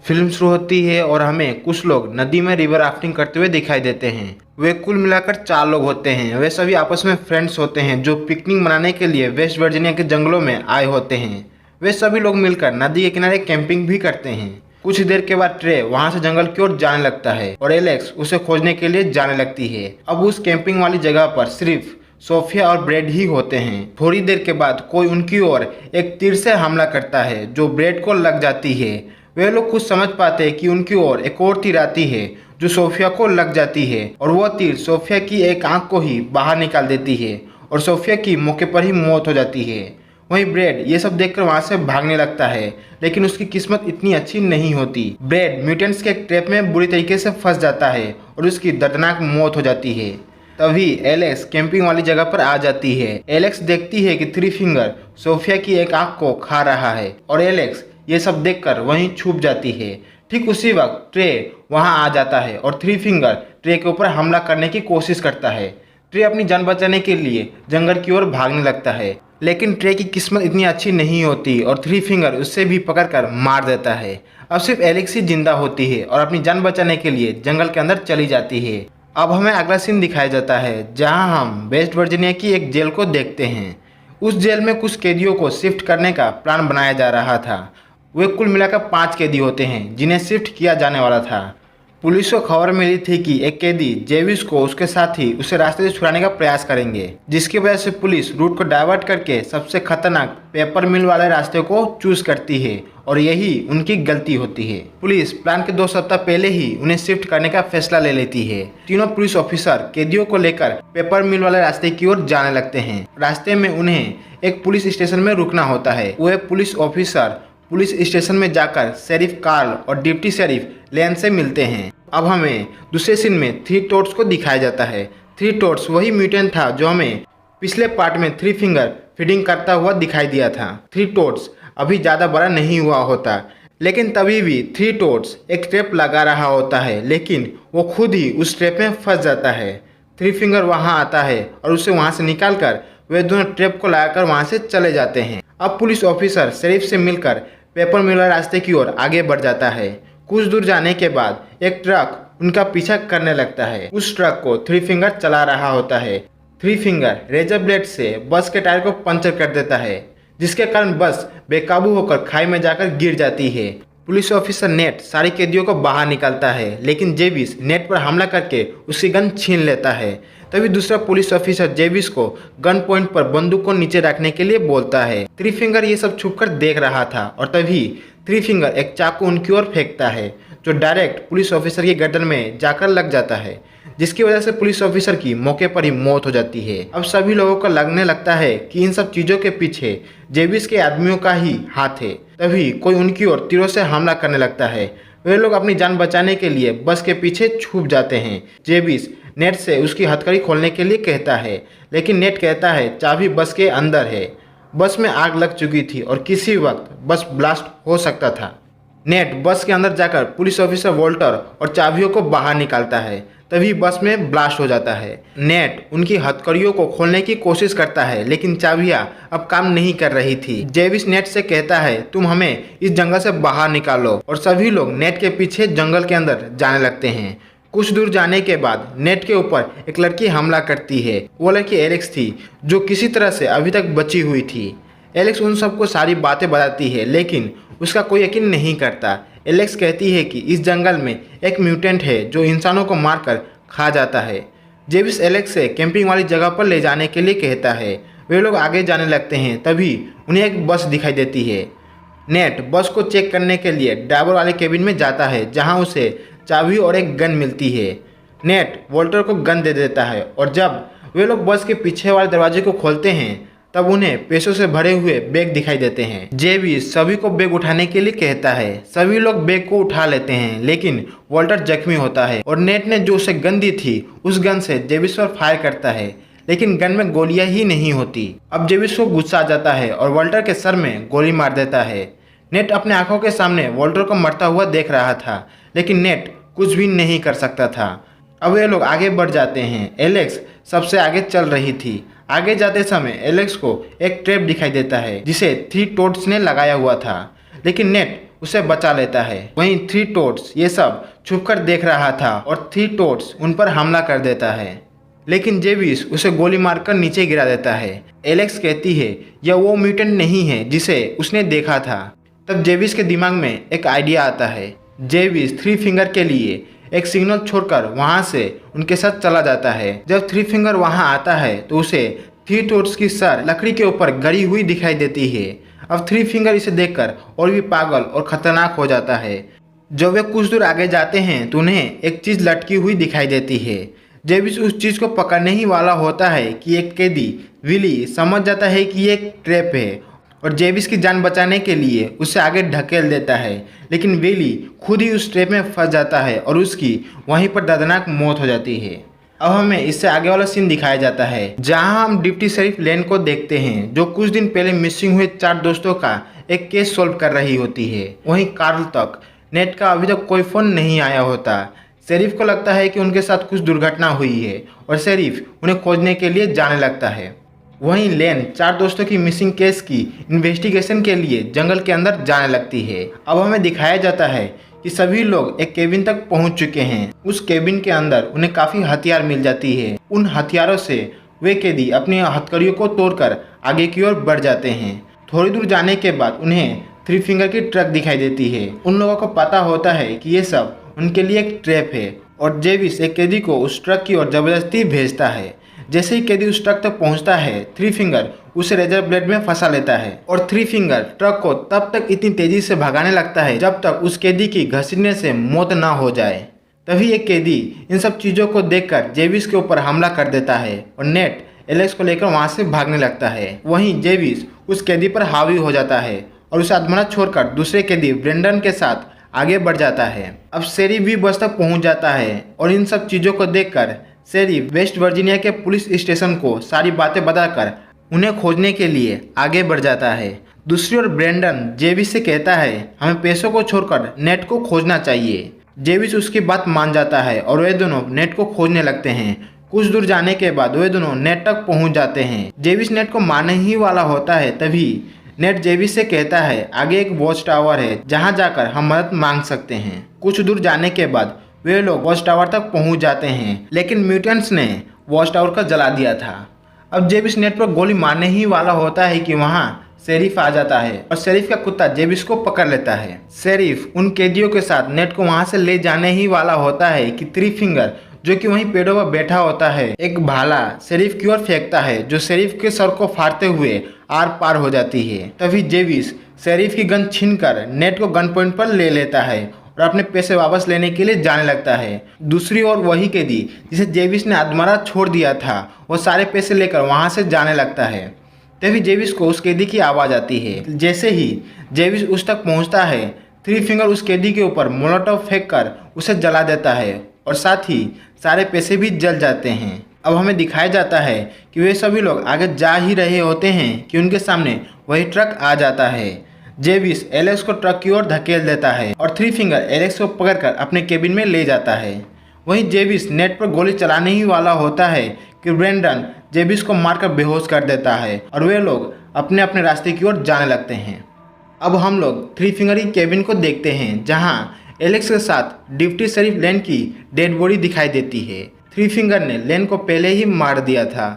Film शुरू होती है और हमें कुछ लोग नदी में रिवर राफ्टिंग करते हुए दिखाई देते हैं। वे कुल मिलाकर 4 लोग होते हैं। वे सभी आपस में फ्रेंड्स होते हैं जो पिकनिक मनाने के लिए वेस्ट वर्जीनिया के जंगलों में आए होते हैं। वे सभी लोग मिलकर नदी के किनारे कैंपिंग भी करते हैं। कुछ देर के बाद ट्रे वहां से जंगल की ओर जाने लगता है और एलेक्स उसे खोजने के लिए जाने लगती है। अब उस कैंपिंग वाली जगह पर सिर्फ सोफिया और ब्रेड ही होते हैं। थोड़ी देर के बाद कोई उनकी ओर एक तीर से हमला करता है जो ब्रेड को लग जाती है। वे लोग कुछ समझ पाते हैं कि उनकी ओर एक और तीर आती है जो सोफिया को लग जाती है और वह तीर सोफिया की एक आंख को ही बाहर निकाल देती है और सोफिया की मौके पर ही मौत हो जाती है। वहीं ब्रेड ये सब देखकर वहां से भागने लगता है, लेकिन उसकी किस्मत इतनी अच्छी नहीं होती। ब्रेड म्यूटेंट्स के एक ट्रैप में बुरी तरीके से फंस जाता है और उसकी दर्दनाक मौत हो जाती है। तभी एलेक्स कैंपिंग वाली जगह पर आ जाती है। एलेक्स देखती है कि थ्री फिंगर सोफिया की एक आंख को खा रहा है और एलेक्स ये सब देखकर वहीं छुप जाती है। ठीक उसी वक्त ट्रे वहां आ जाता है और थ्री फिंगर ट्रे के ऊपर हमला करने की कोशिश करता है। ट्रे अपनी जान बचाने के लिए जंगल की ओर भागने लगता है, लेकिन ट्रे की किस्मत इतनी अच्छी नहीं होती और थ्री फिंगर उससे भी पकड़कर मार देता है। अब सिर्फ एलेक्स ही जिंदा होती है और अपनी जान बचाने के लिए जंगल के अंदर चली जाती है। अब हमें अगला सीन दिखाया जाता है जहां हम वेस्ट वर्जीनिया की एक जेल को देखते हैं। उस जेल में कुछ कैदियों को शिफ्ट करने का प्लान बनाया जा रहा था। वे कुल मिलाकर 5 कैदी होते हैं जिन्हें शिफ्ट किया जाने वाला था। पुलिस को खबर मिली थी कि एक कैदी जेविस को उसके साथी उसे रास्ते से छुड़ाने का प्रयास करेंगे, जिसकी वजह से पुलिस रूट को डाइवर्ट करके सबसे खतरनाक पेपर मिल वाले रास्ते को चूज करती है और यही उनकी गलती होती है। पुलिस प्लान के 2 सप्ताह पहले ही उन्हें शिफ्ट करने का फैसला ले लेती है। तीनों पुलिस ऑफिसर कैदियों को लेकर पेपर मिल वाले रास्ते की ओर जाने लगते हैं। रास्ते में उन्हें एक पुलिस स्टेशन में रुकना होता है। वे पुलिस ऑफिसर पुलिस स्टेशन में जाकर शेरिफ कार्ल और डिप्टी शेरिफ लेन से मिलते हैं। अब हमें दूसरे सीन में थ्री टोड्स को दिखाया जाता है। थ्री टोड्स वही म्यूटेंट था जो हमें पिछले पार्ट में थ्री फिंगर फीडिंग करता हुआ दिखाई दिया था। थ्री टोड्स अभी ज़्यादा बड़ा नहीं हुआ होता, लेकिन तभी भी थ्री टोड्स एक ट्रैप लगा रहा होता है, लेकिन वो खुद ही उस ट्रैप में फंस जाता है। थ्री फिंगर वहाँ आता है और उसे वहाँ से निकाल कर वे दोनों ट्रैप को लगाकर वहाँ से चले जाते हैं। अब पुलिस ऑफिसर शेरिफ से मिलकर पेपर मिल रास्ते की ओर आगे बढ़ जाता है। कुछ दूर जाने के बाद एक ट्रक उनका पीछा करने लगता है। उस ट्रक को थ्री फिंगर चला रहा होता है। थ्री फिंगर रेजर ब्लेड से बस के टायर को पंचर कर देता है, जिसके कारण बस बेकाबू होकर खाई में जाकर गिर जाती है। पुलिस ऑफिसर नेट सारे कैदियों को बाहर निकालता है, लेकिन जेविस नेट पर हमला करके उसकी गन छीन लेता है। तभी दूसरा पुलिस ऑफिसर जेविस को गन पॉइंट पर बंदूक को नीचे रखने के लिए बोलता है। थ्री फिंगर ये सब छुपकर देख रहा था और तभी थ्री फिंगर एक चाकू उनकी ओर फेंकता है जो डायरेक्ट पुलिस ऑफिसर की गर्दन में जाकर लग जाता है, जिसकी वजह से पुलिस ऑफिसर की मौके पर ही मौत हो जाती है। अब सभी लोगों को लगने लगता है कि इन सब चीज़ों के पीछे जेविस के आदमियों का ही हाथ है। तभी कोई उनकी ओर तीरों से हमला करने लगता है। वे लोग अपनी जान बचाने के लिए बस के पीछे छुप जाते हैं। जेविस नेट से उसकी हथकड़ी खोलने के लिए कहता है, लेकिन नेट कहता है चाबी बस के अंदर है। बस में आग लग चुकी थी और किसी वक्त बस ब्लास्ट हो सकता था। नेट बस के अंदर जाकर पुलिस ऑफिसर वॉल्टर और चाबियों को बाहर निकालता है। तभी बस में ब्लास्ट हो जाता है। नेट उनकी हथकड़ियों को खोलने की कोशिश करता है, लेकिन चाबियां अब काम नहीं कर रही थी। जेविस नेट से कहता है तुम हमें इस जंगल से बाहर निकालो और सभी लोग नेट के पीछे जंगल के अंदर जाने लगते हैं। कुछ दूर जाने के बाद नेट के ऊपर एक लड़की हमला करती है। वो लड़की एलेक्स थी जो किसी तरह से अभी तक बची हुई थी। एलेक्स उन सबको सारी बातें बताती है, लेकिन उसका कोई यकीन नहीं करता। एलेक्स कहती है कि इस जंगल में एक म्यूटेंट है जो इंसानों को मारकर खा जाता है। जेविस एलेक्स से कैंपिंग वाली जगह पर ले जाने के लिए कहता है। वे लोग आगे जाने लगते हैं, तभी उन्हें एक बस दिखाई देती है। नेट बस को चेक करने के लिए ड्राइवर वाले केबिन में जाता है, जहां उसे चाबी और एक गन मिलती है। नेट वॉल्टर को गन दे देता है और जब वे लोग बस के पीछे वाले दरवाजे को खोलते हैं तब उन्हें पैसों से भरे हुए बैग दिखाई देते हैं। जेविस सभी को बैग उठाने के लिए कहता है। सभी लोग बैग को उठा लेते हैं, लेकिन वॉल्टर जख्मी होता है और नेट ने जो उसे गन दी थी उस गन से जेविस पर फायर करता है, लेकिन गन में गोलियां ही नहीं होती। अब जेविस को गुस्सा आ जाता है और वॉल्टर के सर में गोली मार देता है। नेट अपने आंखों के सामने वॉल्टर को मरता हुआ देख रहा था, लेकिन नेट कुछ भी नहीं कर सकता था। अब वे लोग आगे बढ़ जाते हैं। एलेक्स सबसे आगे चल रही थी। आगे जाते समय एलेक्स को एक ट्रैप दिखाई देता है जिसे थ्री टोड्स ने लगाया हुआ था, लेकिन नेट उसे बचा लेता है। वहीं थ्री टोड्स ये सब छुपकर देख रहा था और थ्री टोड्स उन पर हमला कर देता है, लेकिन जेविस उसे गोली मारकर नीचे गिरा देता है। एलेक्स कहती है यह वो म्यूटेंट नहीं है जिसे उसने देखा था। तब जेविस के दिमाग में एक आइडिया आता है। जेविस थ्री फिंगर के लिए एक सिग्नल छोड़कर वहां से उनके साथ चला जाता है। जब थ्री फिंगर वहां आता है तो उसे थ्री टोड्स की सर लकड़ी के ऊपर गड़ी हुई दिखाई देती है। अब थ्री फिंगर इसे देखकर और भी पागल और खतरनाक हो जाता है। जब वे कुछ दूर आगे जाते हैं तो उन्हें एक चीज लटकी हुई दिखाई देती है। जेविस उस चीज को पकड़ने ही वाला होता है कि एक कैदी विली समझ जाता है कि ये एक ट्रैप है और जेविस की जान बचाने के लिए उसे आगे ढकेल देता है, लेकिन विली खुद ही उस ट्रैप में फंस जाता है और उसकी वहीं पर दर्दनाक मौत हो जाती है। अब हमें इससे आगे वाला सीन दिखाया जाता है जहां हम डिप्टी शरीफ लेन को देखते हैं जो कुछ दिन पहले मिसिंग हुए 4 दोस्तों का एक केस सॉल्व कर रही होती है। वहीं कार्ल तक नेट का अभी तक कोई फ़ोन नहीं आया होता। शेरिफ को लगता है कि उनके साथ कुछ दुर्घटना हुई है और शेरिफ उन्हें खोजने के लिए जाने लगता है। वहीं लेन 4 दोस्तों की मिसिंग केस की इन्वेस्टिगेशन के लिए जंगल के अंदर जाने लगती है। अब हमें दिखाया जाता है कि सभी लोग एक केबिन तक पहुंच चुके हैं। उस केबिन के अंदर उन्हें काफ़ी हथियार मिल जाती है। उन हथियारों से वे कैदी अपनी हथकड़ियों को तोड़कर आगे की ओर बढ़ जाते हैं। थोड़ी दूर जाने के बाद उन्हें थ्री फिंगर की ट्रक दिखाई देती है। उन लोगों को पता होता है कि ये सब उनके लिए एक ट्रैप है और जेविस एक कैदी को उस ट्रक की ओर जबरदस्ती भेजता है। जैसे ही कैदी उस ट्रक तक पहुंचता है थ्री फिंगर उसे रेजर ब्लेड में फंसा लेता है और थ्री फिंगर ट्रक को तब तक इतनी तेजी से भगाने लगता है जब तक उस कैदी की घसीटने से मौत ना हो जाए। तभी एक कैदी इन सब चीज़ों को देखकर जेविस के ऊपर हमला कर देता है और नेट एलेक्स को लेकर वहां से भागने लगता है। वहीं जेविस उस कैदी पर हावी हो जाता है और उसे अधमरा छोड़कर दूसरे कैदी ब्रेंडन के साथ आगे बढ़ जाता है। अब शेरिफ भी बस तक पहुंच जाता है और इन सब चीज़ों को देखकर शेरिफ वेस्ट वर्जीनिया के पुलिस स्टेशन को सारी बातें बताकर उन्हें खोजने के लिए आगे बढ़ जाता है। दूसरी ओर ब्रेंडन जेविस से कहता है हमें पैसों को छोड़कर नेट को खोजना चाहिए। जेविस उसकी बात मान जाता है और वे दोनों नेट को खोजने लगते हैं। कुछ दूर जाने के बाद वे दोनों नेट तक पहुंच जाते हैं। जेविस नेट को मारने ही वाला होता है तभी नेट जेविस से कहता है आगे एक वॉच टावर है जहां जाकर हम मदद मांग सकते हैं। कुछ दूर जाने के बाद वे लोग वॉच टावर तक पहुंच जाते हैं, लेकिन म्यूटेंट्स ने वॉच टावर को जला दिया था। अब जेविस नेट पर गोली मारने ही वाला होता है कि वहां शेरिफ आ जाता है और शेरिफ का कुत्ता जेविस को पकड़ लेता है। शेरिफ उन कैदियों के साथ नेट को वहां से ले जाने ही वाला होता है कि थ्री फिंगर जो कि वहीं पेड़ों पर बैठा होता है एक भाला शेरिफ की ओर फेंकता है जो शेरिफ के सर को फाड़ते हुए आर पार हो जाती है। तभी जेविस शेरिफ की गन छीनकर नेट को गन पॉइंट पर ले लेता है और अपने पैसे वापस लेने के लिए जाने लगता है। दूसरी ओर वही कैदी जिसे जेविस ने अधमरा छोड़ दिया था वो सारे पैसे लेकर वहां से जाने लगता है। तभी जेविस को उस कैदी की आवाज़ आती है। जैसे ही जेविस उस तक पहुंचता है थ्री फिंगर उस कैदी के ऊपर मोलोटोव फेंक कर उसे जला देता है और साथ ही सारे पैसे भी जल जाते हैं। अब हमें दिखाया जाता है कि वे सभी लोग आगे जा ही रहे होते हैं कि उनके सामने वही ट्रक आ जाता है। जेविस एलेक्स को ट्रक की ओर धकेल देता है और थ्री फिंगर एलेक्स को पकड़कर अपने केबिन में ले जाता है। वहीं जेविस नेट पर गोली चलाने ही वाला होता है कि ब्रेंडन जेविस को मारकर बेहोश कर देता है और वे लोग अपने अपने रास्ते की ओर जाने लगते हैं। अब हम लोग थ्री फिंगर की केबिन को देखते हैं जहां एलेक्स के साथ डिप्टी शरीफ लेन की डेड बॉडी दिखाई देती है। थ्री फिंगर ने लेन को पहले ही मार दिया था।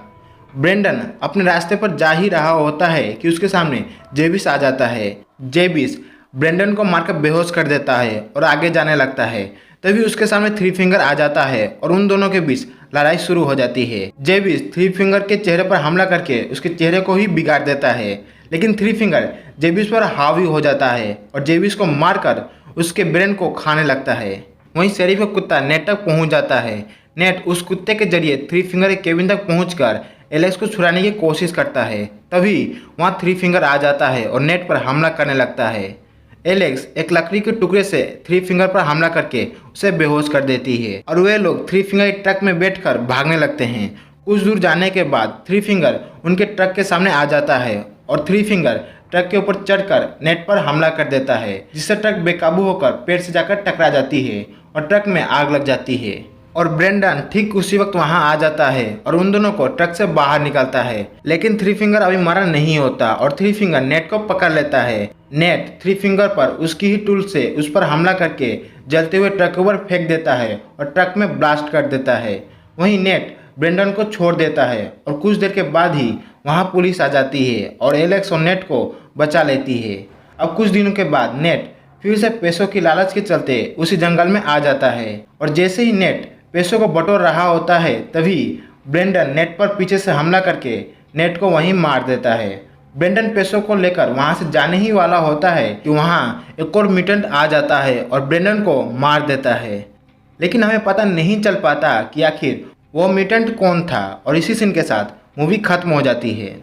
ब्रेंडन अपने रास्ते पर जा ही रहा होता है कि उसके सामने जेविस आ जाता है। जेविस ब्रेंडन को मारकर बेहोश कर देता है और आगे जाने लगता है। तभी उसके सामने थ्री फिंगर आ जाता है और उन दोनों के बीच लड़ाई शुरू हो जाती है। जेविस थ्री फिंगर के चेहरे पर हमला करके उसके चेहरे को ही बिगाड़ देता है, लेकिन थ्री फिंगर जेविस पर हावी हो जाता है और जेविस को मारकर उसके ब्रेन को खाने लगता है। वहीं शेरिफ का कुत्ता नेट तक पहुंच जाता है। नेट उस कुत्ते के जरिए थ्री फिंगर के केबिन तक पहुंचकर एलेक्स को छुड़ाने की कोशिश करता है। तभी वहां थ्री फिंगर आ जाता है और नेट पर हमला करने लगता है। एलेक्स एक लकड़ी के टुकड़े से थ्री फिंगर पर हमला करके उसे बेहोश कर देती है और वे लोग थ्री फिंगर के ट्रक में बैठकर भागने लगते हैं। कुछ दूर जाने के बाद थ्री फिंगर उनके ट्रक के सामने आ जाता है और थ्री फिंगर ट्रक के ऊपर चढ़कर नेट पर हमला कर देता है, जिससे ट्रक बेकाबू होकर पेड़ से जाकर टकरा जाती है और ट्रक में आग लग जाती है। और ब्रेंडन ठीक उसी वक्त वहां आ जाता है और उन दोनों को ट्रक से बाहर निकालता है। लेकिन थ्री फिंगर अभी मरा नहीं होता और थ्री फिंगर नेट को पकड़ लेता है। नेट थ्री फिंगर पर उसकी ही टूल से उस पर हमला करके जलते हुए ट्रक के ऊपर फेंक देता है और ट्रक में ब्लास्ट कर देता है। वहीं नेट ब्रेंडन को छोड़ देता है और कुछ देर के बाद ही वहां पुलिस आ जाती है और एलेक्स और नेट को बचा लेती है। अब कुछ दिनों के बाद नेट फिर से पैसों की लालच के चलते उसी जंगल में आ जाता है और जैसे ही नेट पैसों को बटोर रहा होता है तभी ब्रेंडन नेट पर पीछे से हमला करके नेट को वहीं मार देता है। ब्रेंडन पैसों को लेकर वहां से जाने ही वाला होता है कि वहां एक और म्यूटेंट आ जाता है और ब्रेंडन को मार देता है। लेकिन हमें पता नहीं चल पाता कि आखिर वो म्यूटेंट कौन था और इसी सीन के साथ मूवी खत्म हो जाती है।